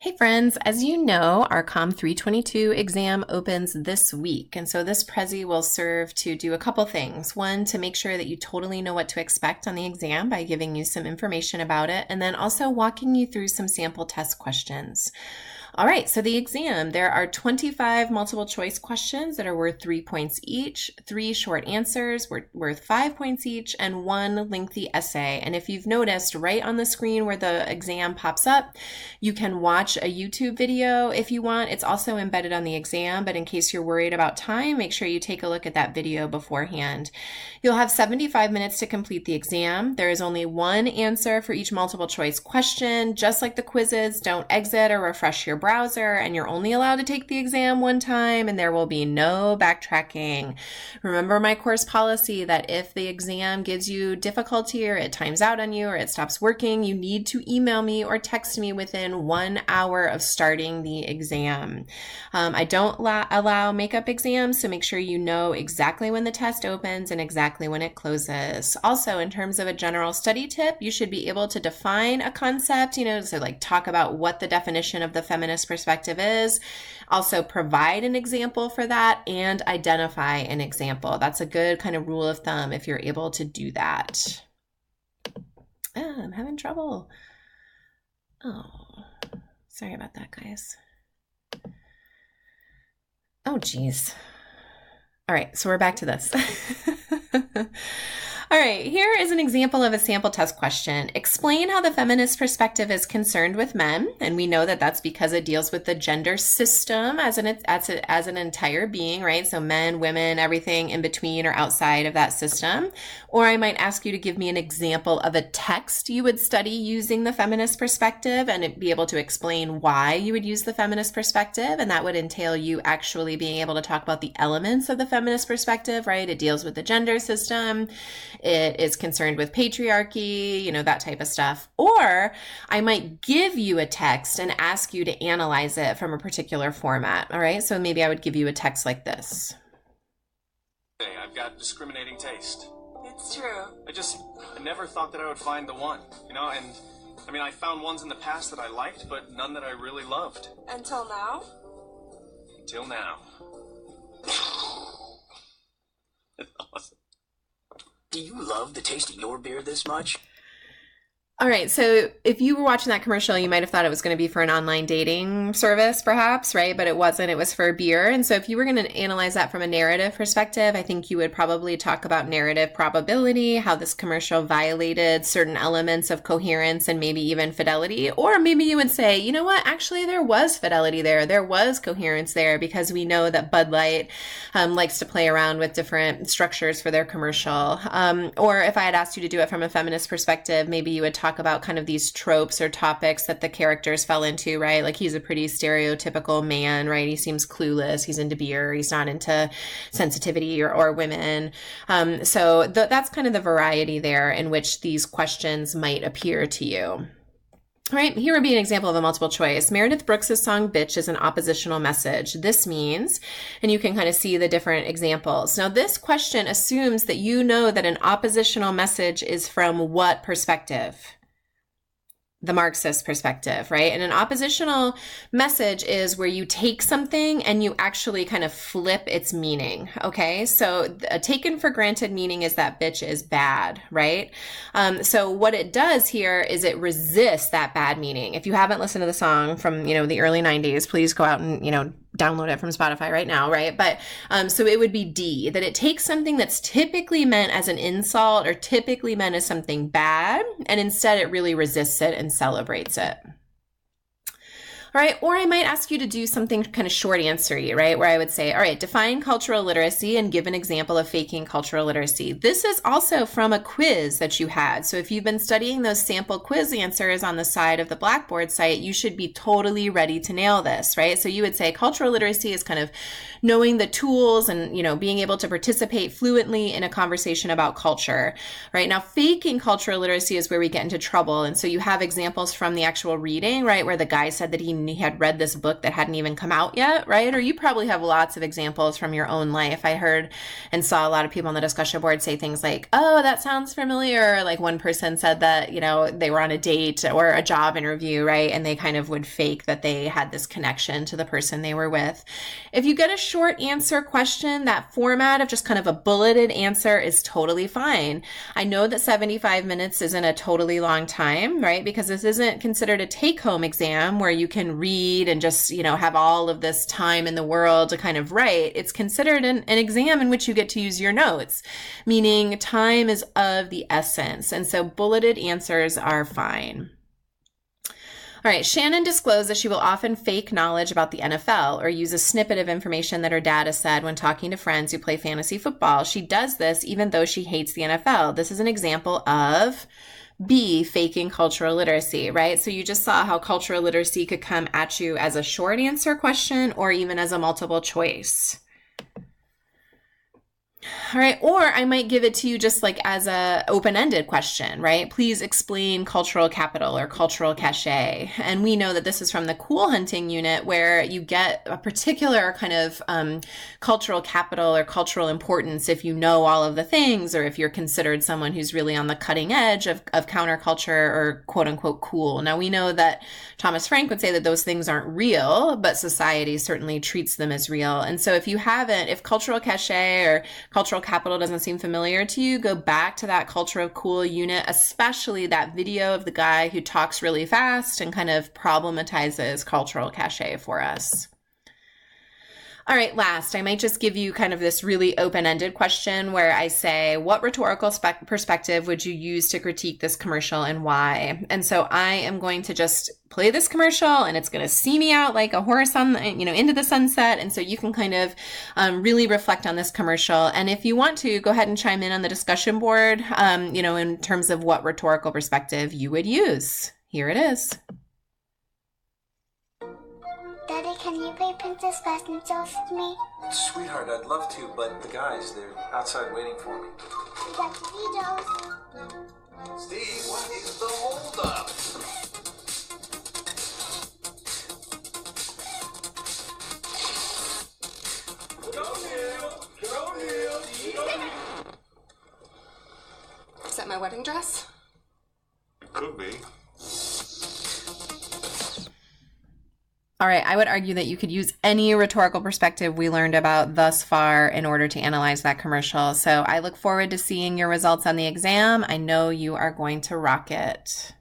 Hey friends, as you know, our COM 322 exam opens this week. And so this Prezi will serve to do a couple things. One, to make sure that you totally know what to expect on the exam by giving you some information about it, and then also walking you through some sample test questions. All right, so the exam, there are 25 multiple choice questions that are worth 3 points each, 3 short answers worth 5 points each, and 1 lengthy essay. And if you've noticed, right on the screen where the exam pops up, you can watch a YouTube video if you want. It's also embedded on the exam, but in case you're worried about time, make sure you take a look at that video beforehand. You'll have 75 minutes to complete the exam. There is only one answer for each multiple choice question. Just like the quizzes, don't exit or refresh your browser, and you're only allowed to take the exam one time, and there will be no backtracking. Remember my course policy that if the exam gives you difficulty or it times out on you or it stops working, you need to email me or text me within 1 hour of starting the exam. I don't allow makeup exams, so make sure you know exactly when the test opens and exactly when it closes. Also, in terms of a general study tip, you should be able to define a concept, so like talk about what the definition of the feminist perspective is, also provide an example for that, and identify an example. That's a good kind of rule of thumb if you're able to do that. I'm having trouble. Oh, sorry about that, guys. Oh, geez. All right, so we're back to this. All right, here is an example of a sample test question. Explain how the feminist perspective is concerned with men, and we know that that's because it deals with the gender system as an entire being, right? So men, women, everything in between or outside of that system. Or I might ask you to give me an example of a text you would study using the feminist perspective and be able to explain why you would use the feminist perspective, and that would entail you actually being able to talk about the elements of the feminist perspective, right? It deals with the gender system. It is concerned with patriarchy, that type of stuff. Or I might give you a text and ask you to analyze it from a particular format. All right. So maybe I would give you a text like this. Hey, I've got discriminating taste. It's true. I never thought that I would find the one, and I found ones in the past that I liked, but none that I really loved. Until now? Until now. Awesome. Do you love the taste of your beer this much? All right, so if you were watching that commercial, you might have thought it was going to be for an online dating service, perhaps, right? But it wasn't. It was for beer. And so if you were going to analyze that from a narrative perspective, I think you would probably talk about narrative probability, how this commercial violated certain elements of coherence and maybe even fidelity. Or maybe you would say, you know what? Actually, there was fidelity there. There was coherence there because we know that Bud Light likes to play around with different structures for their commercial. Or if I had asked you to do it from a feminist perspective, maybe you would talk about kind of these tropes or topics that the characters fell into, right? Like he's a pretty stereotypical man, right? He seems clueless. He's into beer. He's not into sensitivity or women. So that's kind of the variety there in which these questions might appear to you. All right, here would be an example of a multiple choice. Meredith Brooks' song Bitch is an oppositional message. This means, and you can kind of see the different examples. Now, this question assumes that you know that an oppositional message is from what perspective? The Marxist perspective, right? And an oppositional message is where you take something and you actually kind of flip its meaning, okay? So a taken for granted meaning is that bitch is bad, right? So what it does here is it resists that bad meaning. If you haven't listened to the song from, the early 90s, please go out and, download it from Spotify right now, right? But so it would be D, that it takes something that's typically meant as an insult or typically meant as something bad, and instead it really resists it and celebrates it. All right, or I might ask you to do something kind of short answery, right? Where I would say, all right, define cultural literacy and give an example of faking cultural literacy. This is also from a quiz that you had. So if you've been studying those sample quiz answers on the side of the Blackboard site, you should be totally ready to nail this, right? So you would say cultural literacy is kind of knowing the tools and, being able to participate fluently in a conversation about culture, right? Now, faking cultural literacy is where we get into trouble. And so you have examples from the actual reading, right? Where the guy said that he and you had read this book that hadn't even come out yet, right? Or you probably have lots of examples from your own life. I heard and saw a lot of people on the discussion board say things like, oh, that sounds familiar. Like one person said that, you know, they were on a date or a job interview, right? And they kind of would fake that they had this connection to the person they were with. If you get a short answer question, that format of just kind of a bulleted answer is totally fine. I know that 75 minutes isn't a totally long time, right? Because this isn't considered a take-home exam where you can read and just, you know, have all of this time in the world to kind of write. It's considered an exam in which you get to use your notes, meaning time is of the essence. And so bulleted answers are fine. All right, Shannon disclosed that she will often fake knowledge about the NFL or use a snippet of information that her dad has said when talking to friends who play fantasy football. She does this even though she hates the NFL. This is an example of B, faking cultural literacy, right? So you just saw how cultural literacy could come at you as a short answer question or even as a multiple choice. All right. Or I might give it to you just like as a open-ended question, right? Please explain cultural capital or cultural cachet. And we know that this is from the Cool Hunting unit where you get a particular kind of cultural capital or cultural importance if you know all of the things or if you're considered someone who's really on the cutting edge of counterculture or quote unquote cool. Now we know that Thomas Frank would say that those things aren't real, but society certainly treats them as real. And so if cultural cachet or cultural capital doesn't seem familiar to you, go back to that Culture of Cool unit, especially that video of the guy who talks really fast and kind of problematizes cultural cachet for us. All right, last, I might just give you kind of this really open-ended question where I say, what rhetorical perspective would you use to critique this commercial and why? And so I am going to just play this commercial and it's going to see me out like a horse on the, into the sunset. And so you can kind of really reflect on this commercial. And if you want to, go ahead and chime in on the discussion board, in terms of what rhetorical perspective you would use. Here it is. Daddy, can you play Princess Passenger with me? Sweetheart, I'd love to, but the guys, they're outside waiting for me. That's Vito's. Steve, what is the holdup? Is that my wedding dress? Could be. All right, I would argue that you could use any rhetorical perspective we learned about thus far in order to analyze that commercial. So I look forward to seeing your results on the exam. I know you are going to rock it.